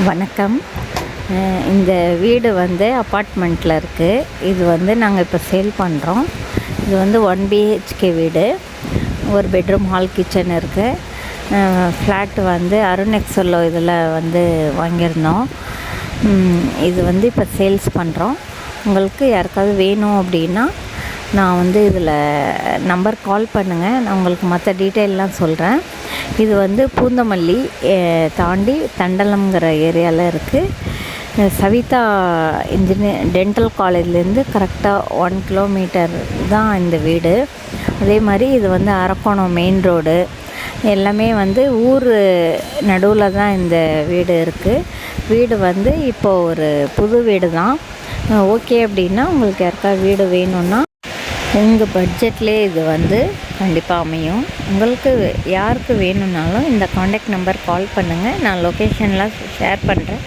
வணக்கம். இந்த வீடு வந்து அப்பார்ட்மெண்ட்டில் இருக்குது. இது வந்து நாங்கள் இப்போ சேல் பண்ணுறோம். இது வந்து 1 BHK வீடு. ஒரு பெட்ரூம், ஹால், கிச்சன் இருக்குது. ஃப்ளாட்டு வந்து அருண் எக்ஸலோ இதில் வந்து வாங்கியிருந்தோம். இது வந்து இப்போ சேல்ஸ் பண்ணுறோம். உங்களுக்கு யாருக்காவது வேணும் அப்படின்னா நான் வந்து இதில் நம்பர் கால் பண்ணுங்கள். நான் உங்களுக்கு மற்ற டீட்டெயிலெலாம் சொல்கிறேன். இது வந்து பூந்தமல்லி தாண்டி தண்டலம்ங்கிற ஏரியாவில் இருக்குது. சவிதா டென்டல் காலேஜ்லேருந்து கரெக்டாக 1 கிலோமீட்டர் தான் இந்த வீடு. அதே மாதிரி இது வந்து அரக்கோணம் மெயின் ரோடு எல்லாமே வந்து ஊர் நடுவில் தான் இந்த வீடு இருக்குது. வீடு வந்து இப்போது ஒரு புது வீடு தான். ஓகே அப்படின்னா உங்களுக்கு யாருக்காவது வீடு வேணும்னா உங்கள் பட்ஜெட்லேயே இது வந்து கண்டிப்பாக அமையும். உங்களுக்கு யாருக்கு வேணும்னாலும் இந்த காண்டாக்ட் நம்பர் கால் பண்ணுங்கள். நான் லொக்கேஷன்லாம் ஷேர் பண்ணுறேன்.